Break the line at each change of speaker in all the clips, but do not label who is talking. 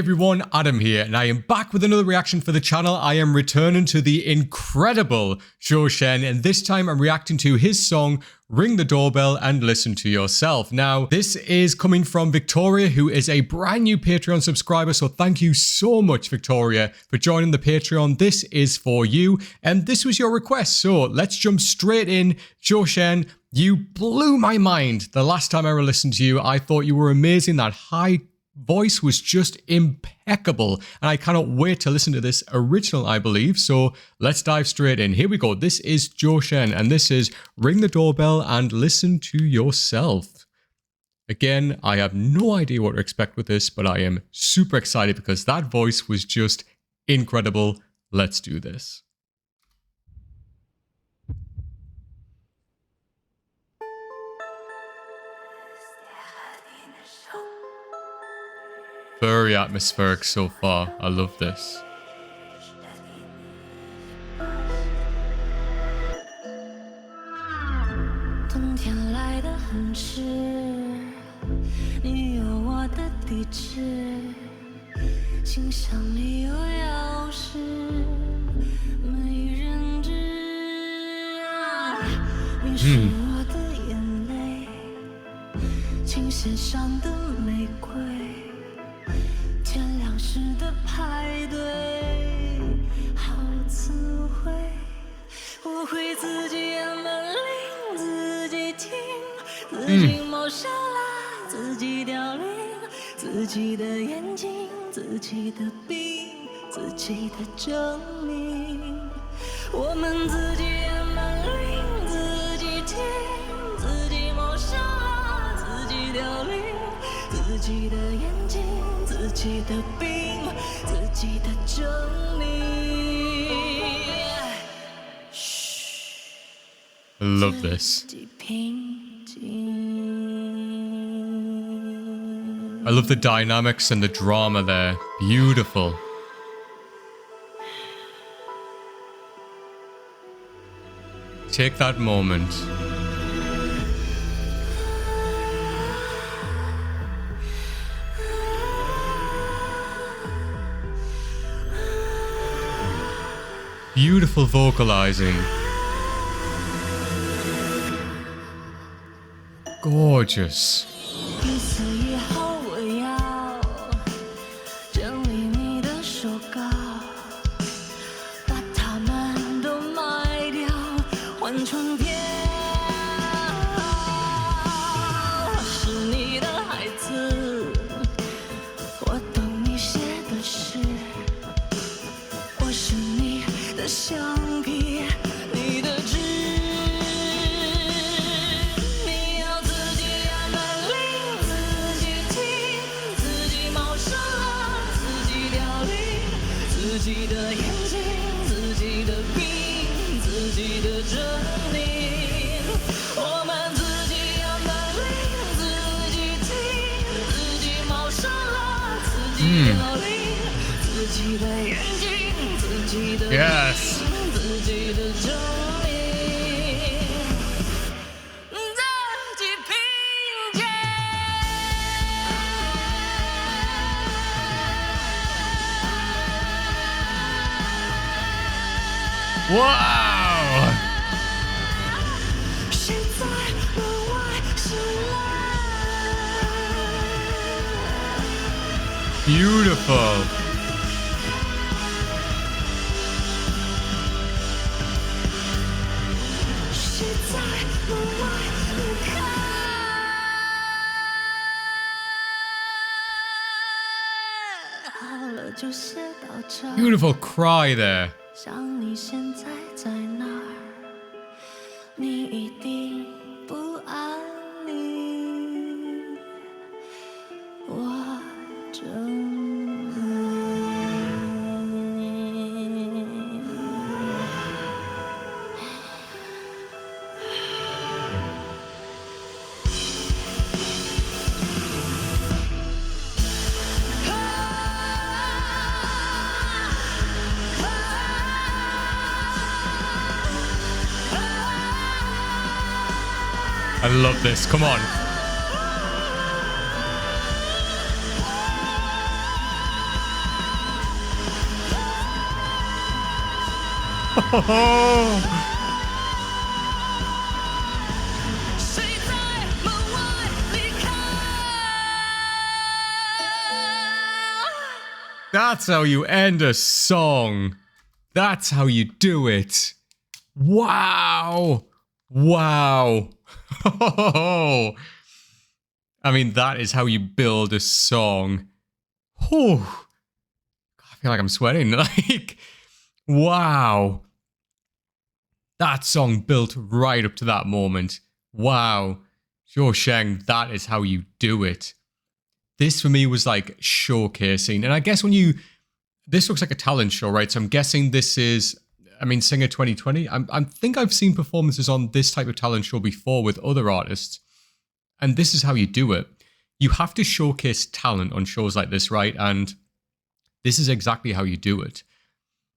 everyone, Adam here, and I am back with another reaction for the channel. I am returning to the incredible Zhou Shen, and this time I'm reacting to his song, Ring the Doorbell and Listen to Yourself. Now, this is coming from Victoria, who is a brand new Patreon subscriber, so thank you so much, Victoria, for joining the Patreon. This is for you, and this was your request, so let's jump straight in. Zhou Shen, you blew my mind the last time I ever listened to you. I thought you were amazing. That high voice was just impeccable, and I cannot wait to listen to this original, I believe. So let's dive straight in. Here we go. This is Zhou Shen, and this is Ring the Doorbell and Listen to Yourself. Again, I have no idea what to expect with this, but I am super excited because that voice was just incredible. Let's do this. Very atmospheric so far. I love this. I love this. I love the dynamics and the drama there. Beautiful. Take that moment. Beautiful vocalizing. Gorgeous. Yes. Wow. Beautiful. Beautiful cry there. I love this. Come on. That's how you end a song. That's how you do it. Wow. Wow. I mean, that is how you build a song. Whew. I feel like I'm sweating. Like, wow. That song built right up to that moment. Wow. Zhou Shen, that is how you do it. This for me was like showcasing. And I guess this looks like a talent show, right? So I'm guessing this is, Singer 2020. I think I've seen performances on this type of talent show before with other artists. And this is how you do it. You have to showcase talent on shows like this, right? And this is exactly how you do it.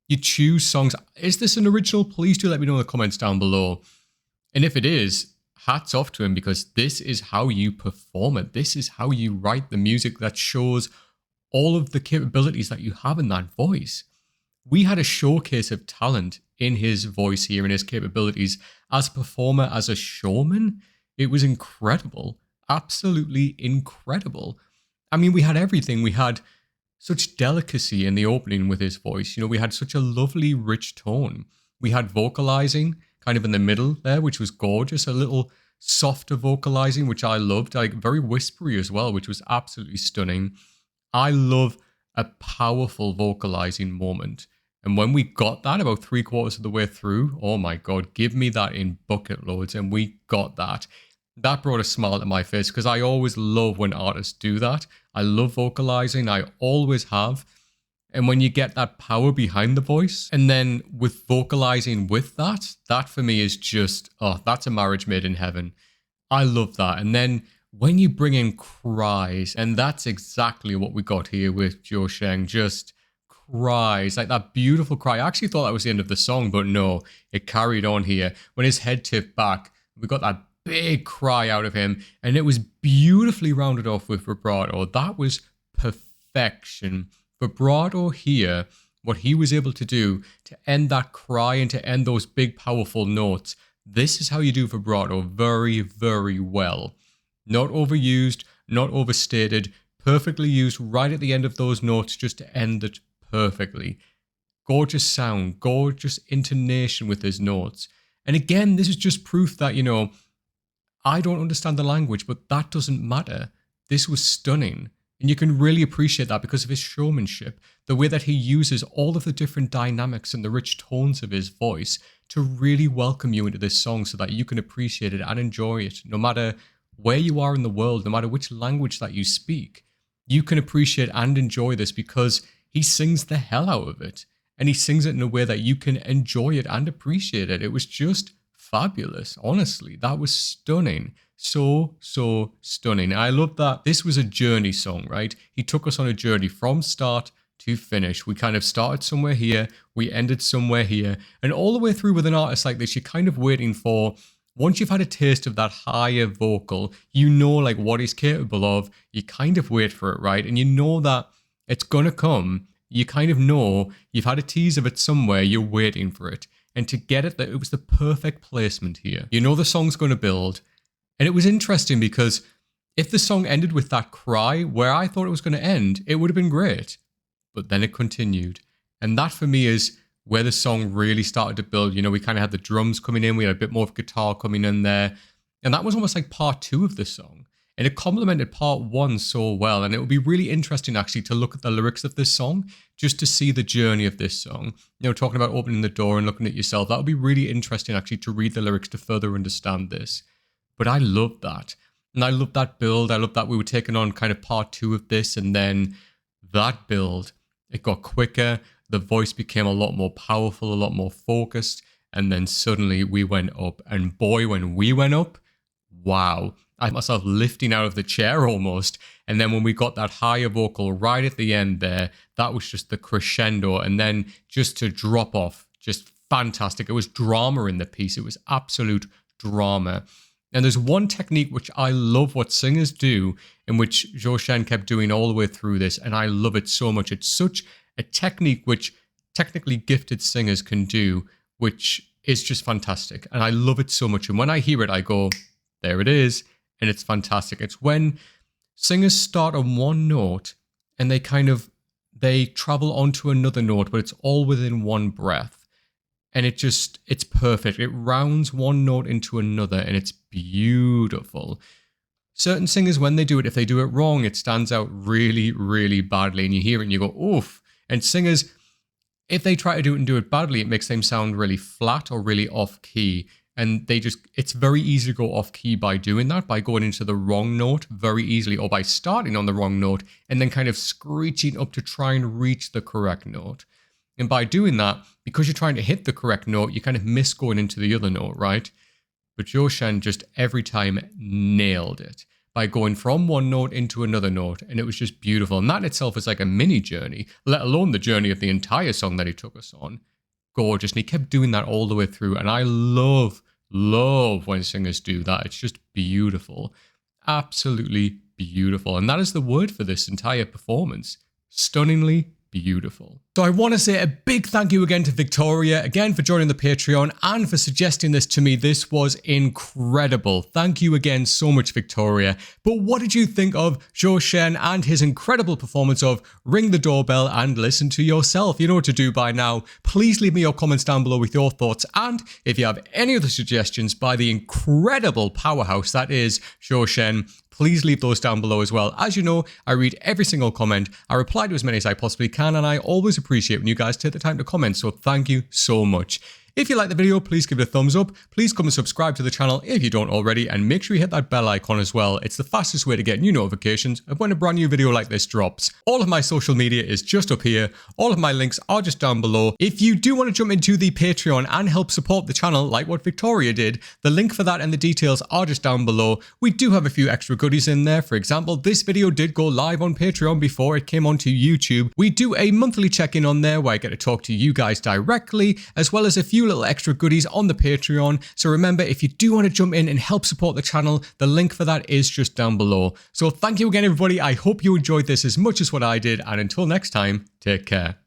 You choose songs. Is this an original? Please do let me know in the comments down below. And if it is, hats off to him, because this is how you perform it. This is how you write the music that shows all of the capabilities that you have in that voice. We had a showcase of talent in his voice here and his capabilities as a performer, as a showman. It was incredible. Absolutely incredible. I mean, we had everything. We had such delicacy in the opening with his voice. We had such a lovely, rich tone. We had vocalizing kind of in the middle there, which was gorgeous. A little softer vocalizing, which I loved. Like very whispery as well, which was absolutely stunning. I love a powerful vocalizing moment. And when we got that about 3/4 of the way through, oh my God, give me that in bucket loads. And we got that. That brought a smile to my face because I always love when artists do that. I love vocalizing. I always have. And when you get that power behind the voice, and then with vocalizing with that for me is just, that's a marriage made in heaven. I love that. And then when you bring in cries, and that's exactly what we got here with Zhou Shen, just cries, like that beautiful cry. I actually thought that was the end of the song, but no, it carried on here. When his head tipped back, we got that big cry out of him, and it was beautifully rounded off with vibrato. That was perfection. Vibrato here, what he was able to do to end that cry and to end those big powerful notes. This is how you do vibrato very, very well. Not overused, not overstated, perfectly used right at the end of those notes just to end it perfectly. Gorgeous sound, gorgeous intonation with his notes. And again, this is just proof that, I don't understand the language, but that doesn't matter. This was stunning. And you can really appreciate that because of his showmanship, the way that he uses all of the different dynamics and the rich tones of his voice to really welcome you into this song so that you can appreciate it and enjoy it. No matter where you are in the world, no matter which language that you speak, you can appreciate and enjoy this because he sings the hell out of it. And he sings it in a way that you can enjoy it and appreciate it. It was just fabulous. Honestly, that was stunning. So stunning. I love that this was a journey song, right? He took us on a journey from start to finish. We kind of started somewhere here, we ended somewhere here, and all the way through with an artist like this, you're kind of waiting for, once you've had a taste of that higher vocal, like what he's capable of, you kind of wait for it, right? And you know that it's gonna come. You kind of know you've had a tease of it somewhere, you're waiting for it. And to get it, that it was the perfect placement here. You know the song's gonna build. And it was interesting because if the song ended with that cry where I thought it was going to end, it would have been great. But then it continued. And that for me is where the song really started to build. We kind of had the drums coming in. We had a bit more of guitar coming in there. And that was almost like part 2 of the song. And it complemented part 1 so well. And it would be really interesting actually to look at the lyrics of this song just to see the journey of this song. Talking about opening the door and looking at yourself. That would be really interesting actually to read the lyrics to further understand this. But I love that. And I love that build. I love that we were taking on kind of part 2 of this. And then that build, it got quicker. The voice became a lot more powerful, a lot more focused. And then suddenly we went up. And boy, when we went up, wow. I had myself lifting out of the chair almost. And then when we got that higher vocal right at the end there, that was just the crescendo. And then just to drop off, just fantastic. It was drama in the piece. It was absolute drama. And there's one technique which I love what singers do, in which Zhou Shen kept doing all the way through this, and I love it so much. It's such a technique which technically gifted singers can do, which is just fantastic. And I love it so much. And when I hear it, I go, there it is. And it's fantastic. It's when singers start on one note and they travel onto another note, but it's all within one breath. And it's perfect. It rounds one note into another and it's beautiful. Certain singers, when they do it, if they do it wrong, it stands out really, really badly. And you hear it and you go, oof. And singers, if they try to do it and do it badly, it makes them sound really flat or really off key. And it's very easy to go off key by doing that, by going into the wrong note very easily, or by starting on the wrong note and then kind of screeching up to try and reach the correct note. And by doing that, because you're trying to hit the correct note, you kind of miss going into the other note, right? But Zhou Shen just every time nailed it by going from one note into another note. And it was just beautiful. And that in itself is like a mini journey, let alone the journey of the entire song that he took us on. Gorgeous. And he kept doing that all the way through. And I love when singers do that. It's just beautiful. Absolutely beautiful. And that is the word for this entire performance. Stunningly beautiful. So I want to say a big thank you again to Victoria, again for joining the Patreon and for suggesting this to me. This was incredible. Thank you again so much, Victoria. But what did you think of Zhou Shen and his incredible performance of Ring the Doorbell and Listen to Yourself? You know what to do by now. Please leave me your comments down below with your thoughts. And if you have any other suggestions by the incredible powerhouse that is Zhou Shen, please leave those down below as well. As you know, I read every single comment. I reply to as many as I possibly can, and I always appreciate when you guys take the time to comment, so thank you so much. If you like the video, please give it a thumbs up. Please come and subscribe to the channel if you don't already, and make sure you hit that bell icon as well. It's the fastest way to get new notifications of when a brand new video like this drops. All of my social media is just up here. All of my links are just down below. If you do want to jump into the Patreon and help support the channel like what Victoria did, the link for that and the details are just down below. We do have a few extra goodies in there. For example, this video did go live on Patreon before it came onto YouTube. We do a monthly check-in on there where I get to talk to you guys directly, as well as a few little extra goodies on the Patreon. So remember, if you do want to jump in and help support the channel, the link for that is just down below. So thank you again, everybody. I hope you enjoyed this as much as what I did. And until next time, take care.